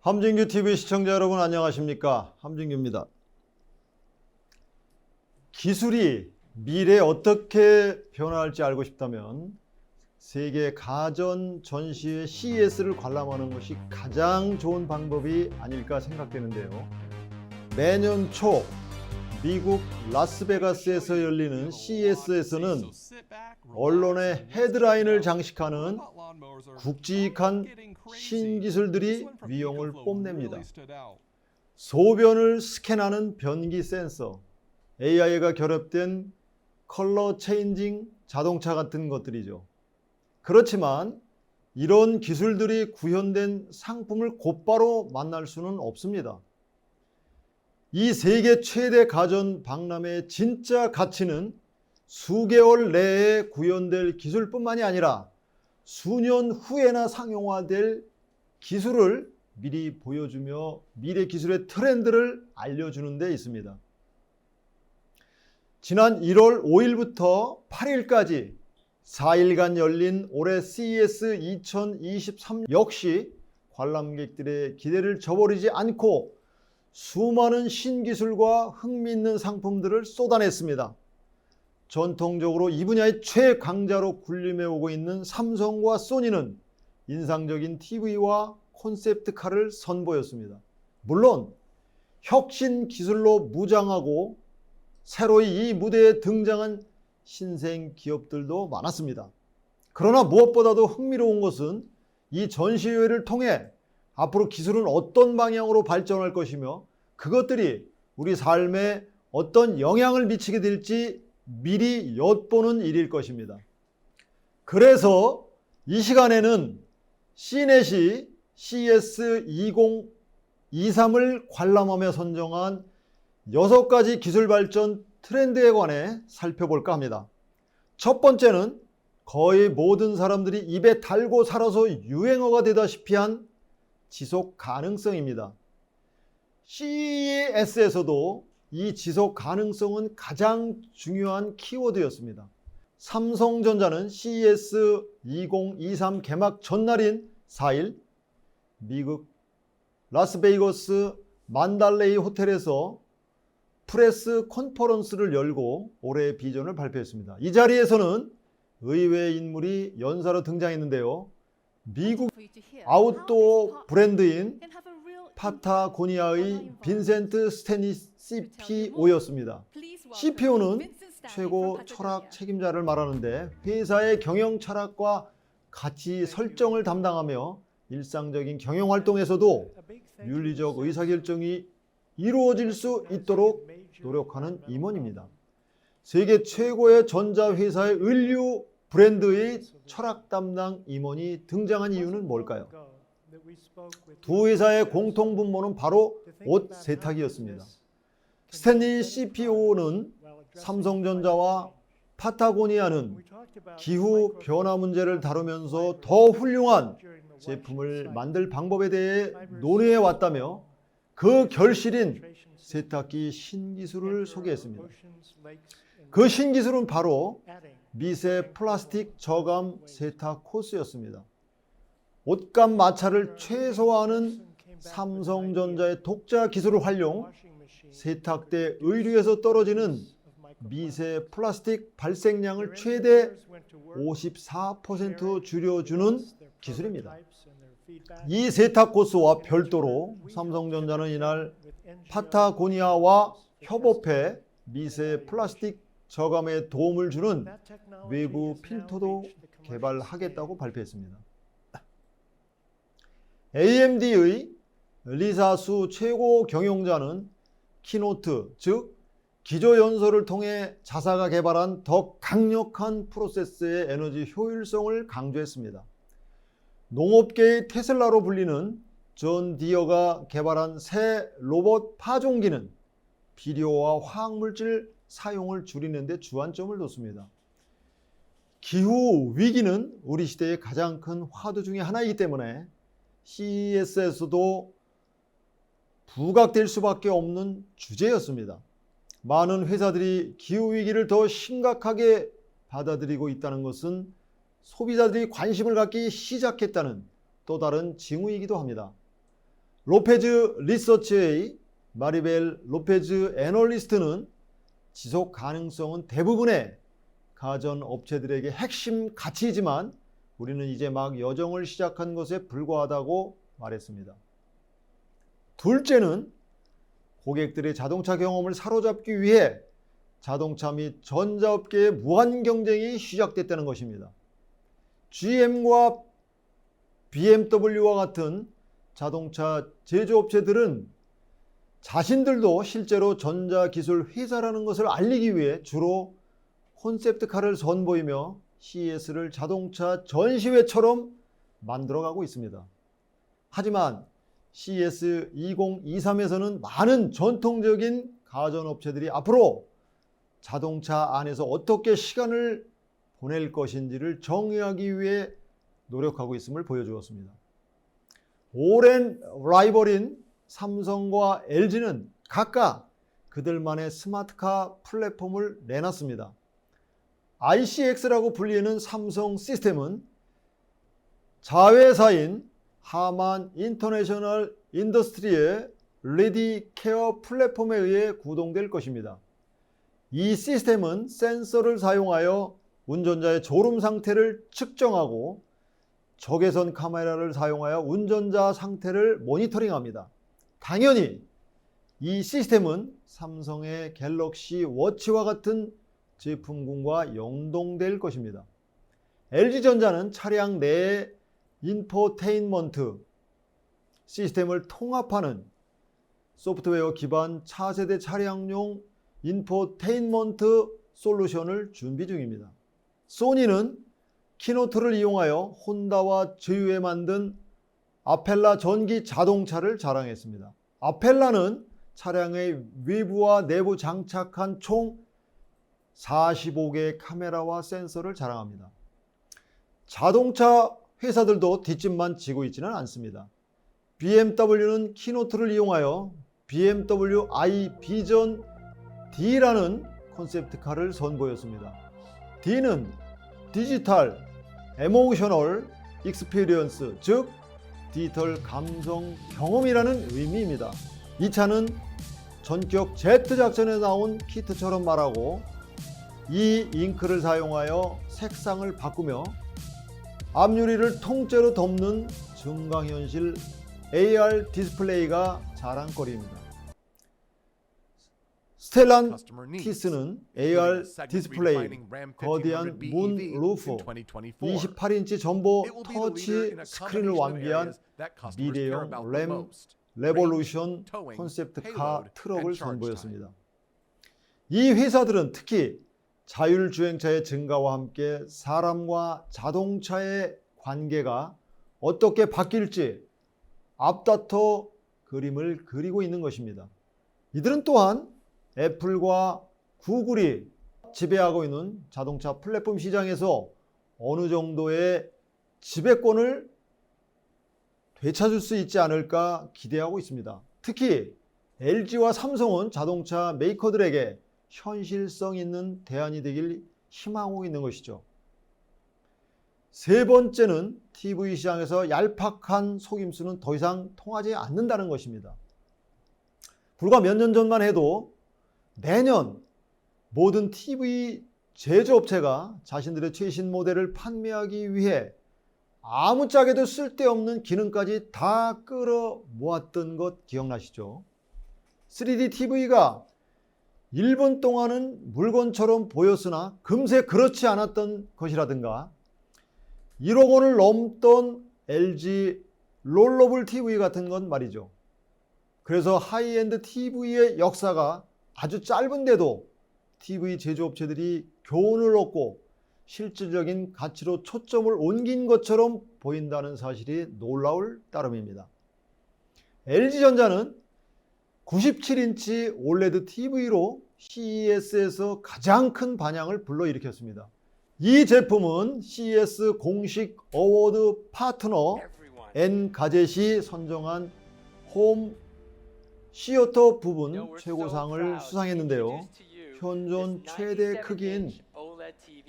함진규 TV 시청자 여러분 안녕하십니까? 함진규입니다. 기술이 미래에 어떻게 변화할지 알고 싶다면 세계 가전 전시회 CES를 관람하는 것이 가장 좋은 방법이 아닐까 생각되는데요. 매년 초 미국 라스베가스에서 열리는 CES에서는 언론의 헤드라인을 장식하는 굵직한 신기술들이 위용을 뽐냅니다. 소변을 스캔하는 변기 센서, AI가 결합된 컬러 체인징 자동차 같은 것들이죠. 그렇지만 이런 기술들이 구현된 상품을 곧바로 만날 수는 없습니다. 이 세계 최대 가전 박람회의 진짜 가치는 수개월 내에 구현될 기술뿐만이 아니라 수년 후에나 상용화될 기술을 미리 보여주며 미래 기술의 트렌드를 알려주는 데 있습니다. 지난 1월 5일부터 8일까지 4일간 열린 올해 CES 2023 역시 관람객들의 기대를 저버리지 않고 수많은 신기술과 흥미있는 상품들을 쏟아냈습니다. 전통적으로 이 분야의 최강자로 군림해오고 있는 삼성과 소니는 인상적인 TV와 콘셉트카를 선보였습니다. 물론 혁신 기술로 무장하고 새로이 이 무대에 등장한 신생 기업들도 많았습니다. 그러나 무엇보다도 흥미로운 것은 이 전시회를 통해 앞으로 기술은 어떤 방향으로 발전할 것이며 그것들이 우리 삶에 어떤 영향을 미치게 될지 미리 엿보는 일일 것입니다. 그래서 이 시간에는 C넷이 CES 2023을 관람하며 선정한 6가지 기술 발전 트렌드에 관해 살펴볼까 합니다. 첫 번째는 거의 모든 사람들이 입에 달고 살아서 유행어가 되다시피 한 지속 가능성입니다. CES에서도 이 지속 가능성은 가장 중요한 키워드였습니다. 삼성전자는 CES 2023 개막 전날인 4일 미국 라스베이거스 만달레이 호텔에서 프레스 컨퍼런스를 열고 올해의 비전을 발표했습니다. 이 자리에서는 의외의 인물이 연사로 등장했는데요. 미국 아웃도어 브랜드인 파타고니아의 빈센트 스탠리 CPO였습니다. CPO는 최고 철학 책임자를 말하는데 회사의 경영 철학과 가치 설정을 담당하며 일상적인 경영 활동에서도 윤리적 의사결정이 이루어질 수 있도록 노력하는 임원입니다. 세계 최고의 전자회사의 을류 브랜드의 철학 담당 임원이 등장한 이유는 뭘까요? 두 회사의 공통 분모는 바로 옷 세탁이었습니다. 스탠리 CPO는 삼성전자와 파타고니아는 기후 변화 문제를 다루면서 더 훌륭한 제품을 만들 방법에 대해 논의해 왔다며 그 결실인 세탁기 신기술을 소개했습니다. 그 신기술은 바로 미세 플라스틱 저감 세탁 코스였습니다. 옷감 마찰을 최소화하는 삼성전자의 독자 기술을 활용 세탁대 의류에서 떨어지는 미세 플라스틱 발생량을 최대 54% 줄여주는 기술입니다. 이 세탁 코스와 별도로 삼성전자는 이날 파타고니아와 협업해 미세 플라스틱 저감에 도움을 주는 외부 필터도 개발하겠다고 발표했습니다. AMD의 리사수 최고 경영자는 키노트, 즉 기조연설을 통해 자사가 개발한 더 강력한 프로세스의 에너지 효율성을 강조했습니다. 농업계의 테슬라로 불리는 존 디어가 개발한 새 로봇 파종기는 비료와 화학물질 사용을 줄이는 데 주안점을 뒀습니다. 기후 위기는 우리 시대의 가장 큰 화두 중에 하나이기 때문에 CES에서도 부각될 수밖에 없는 주제였습니다. 많은 회사들이 기후위기를 더 심각하게 받아들이고 있다는 것은 소비자들이 관심을 갖기 시작했다는 또 다른 징후이기도 합니다. 로페즈 리서치의 마리벨 로페즈 애널리스트는 지속 가능성은 대부분의 가전 업체들에게 핵심 가치이지만 우리는 이제 막 여정을 시작한 것에 불과하다고 말했습니다. 둘째는 고객들의 자동차 경험을 사로잡기 위해 자동차 및 전자업계의 무한 경쟁이 시작됐다는 것입니다. GM과 BMW와 같은 자동차 제조업체들은 자신들도 실제로 전자기술 회사라는 것을 알리기 위해 주로 콘셉트카를 선보이며 CES를 자동차 전시회처럼 만들어가고 있습니다. 하지만 CES 2023에서는 많은 전통적인 가전업체들이 앞으로 자동차 안에서 어떻게 시간을 보낼 것인지를 정의하기 위해 노력하고 있음을 보여주었습니다. 오랜 라이벌인 삼성과 LG는 각각 그들만의 스마트카 플랫폼을 내놨습니다. ICX라고 불리는 삼성 시스템은 자회사인 하만 인터내셔널 인더스트리의 레디 케어 플랫폼에 의해 구동될 것입니다. 이 시스템은 센서를 사용하여 운전자의 졸음 상태를 측정하고 적외선 카메라를 사용하여 운전자 상태를 모니터링합니다. 당연히 이 시스템은 삼성의 갤럭시 워치와 같은 제품군과 연동될 것입니다. LG전자는 차량 내 인포테인먼트 시스템을 통합하는 소프트웨어 기반 차세대 차량용 인포테인먼트 솔루션을 준비 중입니다. 소니는 키노트를 이용하여 혼다와 제휴해 만든 아펠라 전기 자동차를 자랑했습니다. 아펠라는 차량의 외부와 내부 장착한 총 45개의 카메라와 센서를 자랑합니다. 자동차 회사들도 뒷짐만 지고 있지는 않습니다. BMW는 키노트를 이용하여 BMW i 비전 D라는 콘셉트카를 선보였습니다. D는 디지털 에모셔널 익스피리언스, 즉 디지털 감성 경험이라는 의미입니다. 이 차는 전격 제트 작전에 나온 키트처럼 말하고 이 잉크를 사용하여 색상을 바꾸며 앞유리를 통째로 덮는 증강현실 AR 디스플레이가 자랑거리입니다. 스텔란티스는 AR 디스플레이, 거대한 문 루프, 28인치 전보 터치 스크린을 완비한 미래형 램 레볼루션 콘셉트카 트럭을 선보였습니다. 이 회사들은 특히 자율주행차의 증가와 함께 사람과 자동차의 관계가 어떻게 바뀔지 앞다퉈 그림을 그리고 있는 것입니다. 이들은 또한 애플과 구글이 지배하고 있는 자동차 플랫폼 시장에서 어느 정도의 지배권을 되찾을 수 있지 않을까 기대하고 있습니다. 특히 LG와 삼성은 자동차 메이커들에게 현실성 있는 대안이 되길 희망하고 있는 것이죠. 세 번째는 TV 시장에서 얄팍한 속임수는 더 이상 통하지 않는다는 것입니다. 불과 몇 년 전만 해도 매년 모든 TV 제조업체가 자신들의 최신 모델을 판매하기 위해 아무짝에도 쓸데없는 기능까지 다 끌어 모았던 것 기억나시죠? 3D TV가 1분 동안은 물건처럼 보였으나 금세 그렇지 않았던 것이라든가 1억 원을 넘던 LG 롤러블 TV 같은 건 말이죠. 그래서 하이엔드 TV의 역사가 아주 짧은데도 TV 제조업체들이 교훈을 얻고 실질적인 가치로 초점을 옮긴 것처럼 보인다는 사실이 놀라울 따름입니다. LG전자는 97인치 OLED TV로 CES에서 가장 큰 반향을 불러일으켰습니다. 이 제품은 CES 공식 어워드 파트너 엔가젯이 선정한 홈 시어터 부분 최고상을 수상했는데요. 현존 최대 크기인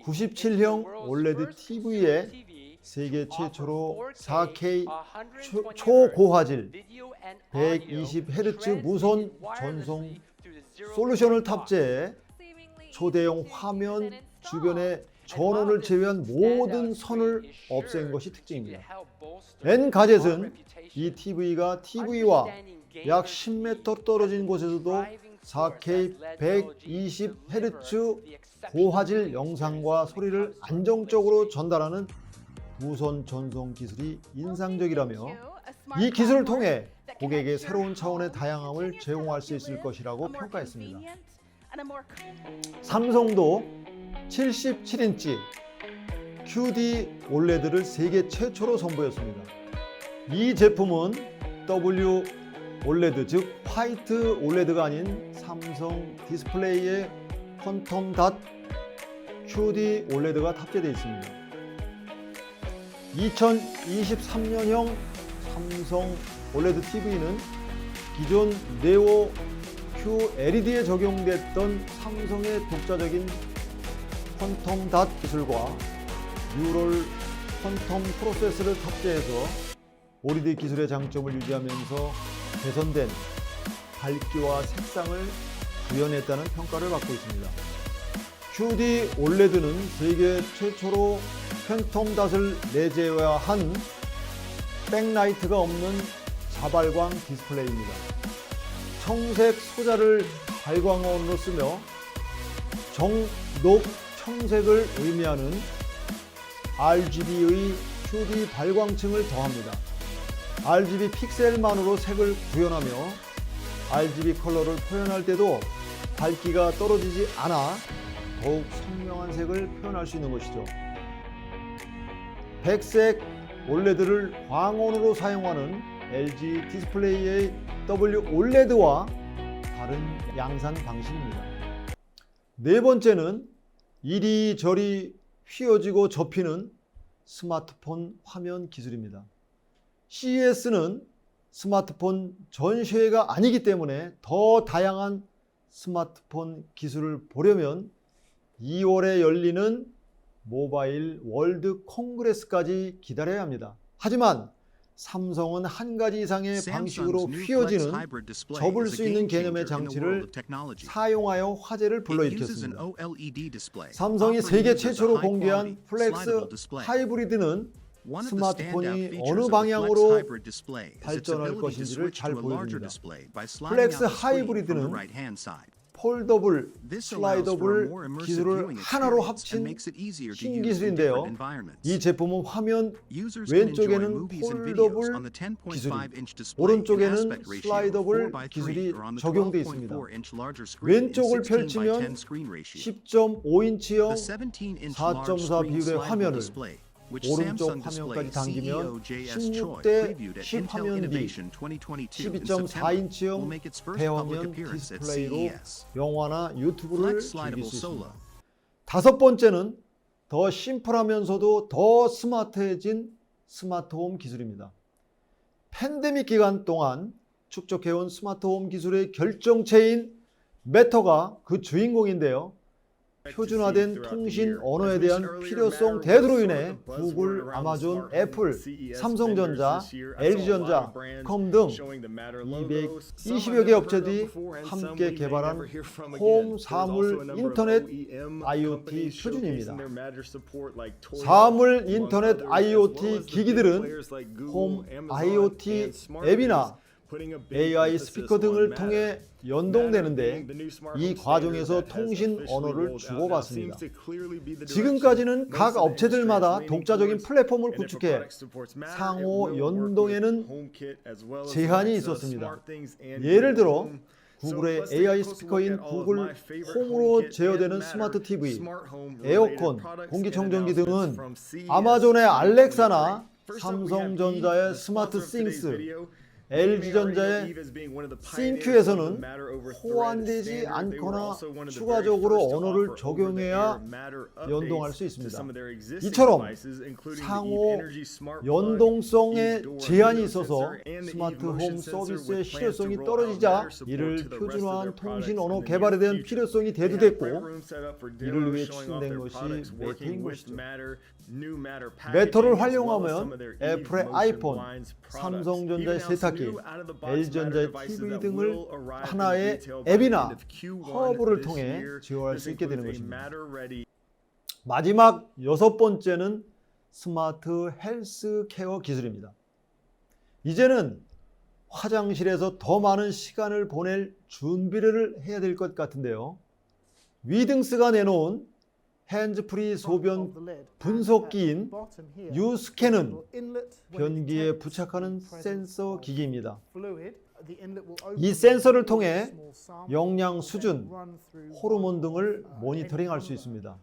97형 OLED TV에 세계 최초로 4K 초고화질 120Hz 무선 전송 솔루션을 탑재해 초대형 화면 주변의 전원을 제외한 모든 선을 없앤 것이 특징입니다. N가젯은 이 TV가 TV와 약 10m 떨어진 곳에서도 4K 120Hz 고화질 영상과 소리를 안정적으로 전달하는 무선 전송 기술이 인상적이라며 이 기술을 통해 고객에게 새로운 차원의 다양함을 제공할 수 있을 것이라고 평가했습니다. 삼성도 77인치 QD OLED를 세계 최초로 선보였습니다. 이 제품은 W OLED, 즉 화이트 OLED가 아닌 삼성 디스플레이에 퀀텀 닷 QD OLED가 탑재되어 있습니다. 2023년형 삼성 OLED TV는 기존 네오 QLED에 적용됐던 삼성의 독자적인 퀀텀 닷 기술과 뉴럴 퀀텀 프로세서를 탑재해서 OLED 기술의 장점을 유지하면서 개선된 밝기와 색상을 구현했다는 평가를 받고 있습니다. QD OLED는 세계 최초로 팬텀 닷을 내재화한 백라이트가 없는 자발광 디스플레이입니다. 청색 소자를 발광원으로 쓰며 정녹 청색을 의미하는 RGB의 QD 발광층을 더합니다. RGB 픽셀만으로 색을 구현하며 RGB 컬러를 표현할 때도 밝기가 떨어지지 않아 더욱 선명한 색을 표현할 수 있는 것이죠. 백색 OLED를 광원으로 사용하는 LG 디스플레이의 W OLED와 다른 양산 방식입니다. 네 번째는 이리저리 휘어지고 접히는 스마트폰 화면 기술입니다. CES는 스마트폰 전시회가 아니기 때문에 더 다양한 스마트폰 기술을 보려면 2월에 열리는 모바일 월드 콩그레스까지 기다려야 합니다. 하지만 삼성은 한 가지 이상의 방식으로 휘어지는 접을 수 있는 개념의 장치를 사용하여 화제를 불러일으켰습니다. 삼성이 세계 최초로 공개한 플렉스 하이브리드는 스마트폰이 어느 방향으로 발전할 것인지를 잘 보여줍니다. 플렉스 하이브리드는 폴더블, 슬라이더블 기술을 하나로 합친 신기술인데요. 이 제품은 화면 왼쪽에는 폴더블 기술이, 오른쪽에는 슬라이더블 기술이 적용되어 있습니다. 왼쪽을 펼치면 10.5인치형 4.4 비율의 화면을, 오른쪽 화면까지 당기면 16대 10 화면 뒤 12.4인치형 대화면 디스플레이로 영화나 유튜브를 즐길 수 있습니다. 다섯 번째는 더 심플하면서도 더 스마트해진 스마트홈 기술입니다. 팬데믹 기간 동안 축적해온 스마트홈 기술의 결정체인 매터가 그 주인공인데요. 표준화된 통신 언어에 대한 필요성 대두로 인해 구글, 아마존, 애플, 삼성전자, LG전자, 컴 등 220여 개 업체들이 함께 개발한 홈 사물 인터넷 IoT 표준입니다. 사물 인터넷 IoT 기기들은 홈 IoT 앱이나 AI 스피커 등을 통해 연동되는데 이 과정에서 통신 언어를 주고받습니다. 지금까지는 각 업체들마다 독자적인 플랫폼을 구축해 상호 연동에는 제한이 있었습니다. 예를 들어 구글의 AI 스피커인 구글 홈으로 제어되는 스마트 TV, 에어컨, 공기청정기 등은 아마존의 알렉사나 삼성전자의 스마트 싱스, LG전자의 싱큐에서는 호환되지 않거나 추가적으로 언어를 적용해야 연동할 수 있습니다. 이처럼 상호 연동성에 제한이 있어서 스마트 홈 서비스의 실효성이 떨어지자 이를 표준화한 통신 언어 개발에 대한 필요성이 대두됐고 이를 위해 추진된 것이 매터인 것이죠. 매터를 활용하면 애플의 아이폰, 삼성전자의 세탁기, 제작기, LG전자의 TV 등을 하나의 앱이나 허브를 통해 제어할 수 있게 되는 것입니다. 마지막 6번째는 스마트 헬스케어 기술입니다. 이제는 화장실에서 더 많은 시간을 보낼 준비를 해야 될 것 같은데요. 위등스가 내놓은 핸즈프리 소변 분석기인 유스캔은 변기에 부착하는 센서 기기입니다. 이 센서를 통해 영양 수준, 호르몬 등을 모니터링할 수 있습니다.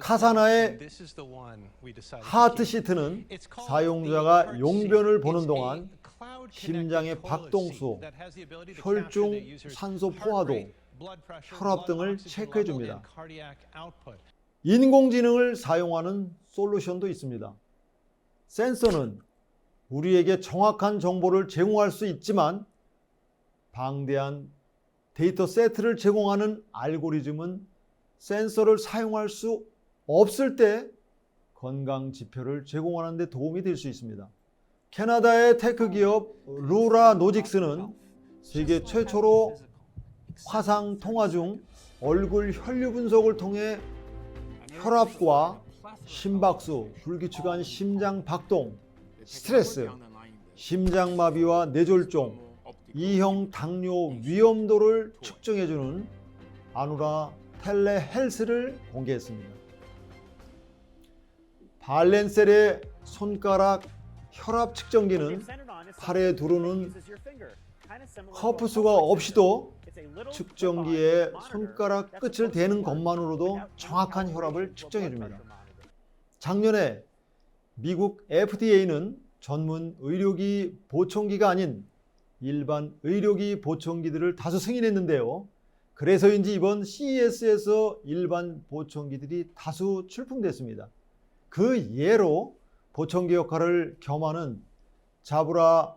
카사나의 하트 시트는 사용자가 용변을 보는 동안 심장의 박동수, 혈중 산소 포화도, 혈압 등을 체크해 줍니다. 인공지능을 사용하는 솔루션도 있습니다. 센서는 우리에게 정확한 정보를 제공할 수 있지만 방대한 데이터 세트를 제공하는 알고리즘은 센서를 사용할 수 없을 때 건강 지표를 제공하는 데 도움이 될 수 있습니다. 캐나다의 테크 기업 루라 노직스는 세계 최초로 화상 통화 중 얼굴 혈류 분석을 통해 혈압과 심박수, 불규칙한 심장 박동, 스트레스, 심장마비와 뇌졸중, 2형 당뇨 위험도를 측정해주는 아누라 텔레헬스를 공개했습니다. 발렌셀의 손가락 혈압 측정기는 팔에 두르는 커프수가 없이도 측정기에 손가락 끝을 대는 것만으로도 정확한 혈압을 측정해 줍니다. 작년에 미국 FDA는 전문 의료기 보청기가 아닌 일반 의료기 보청기들을 다수 승인했는데요. 그래서인지 이번 CES에서 일반 보청기들이 다수 출품됐습니다. 그 예로 보청기 역할을 겸하는 자브라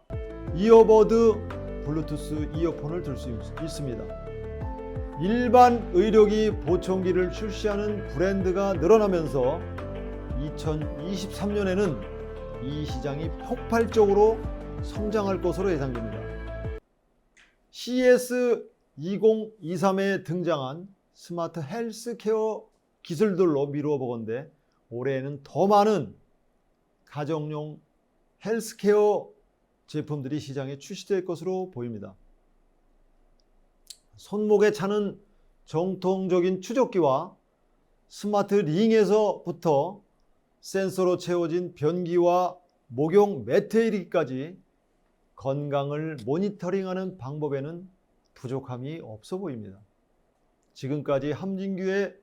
이어버드 블루투스 이어폰을 들 수 있습니다. 일반 의료기 보청기를 출시하는 브랜드가 늘어나면서 2023년에는 이 시장이 폭발적으로 성장할 것으로 예상됩니다. CES 2023에 등장한 스마트 헬스케어 기술들로 미루어 보건대 올해에는 더 많은 가정용 헬스케어 제품들이 시장에 출시될 것으로 보입니다. 손목에 차는 정통적인 추적기와 스마트 링에서부터 센서로 채워진 변기와 목욕 매트에 이르기까지 건강을 모니터링하는 방법에는 부족함이 없어 보입니다. 지금까지 함진규의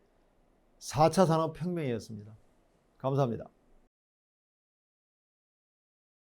4차 산업혁명이었습니다. 감사합니다.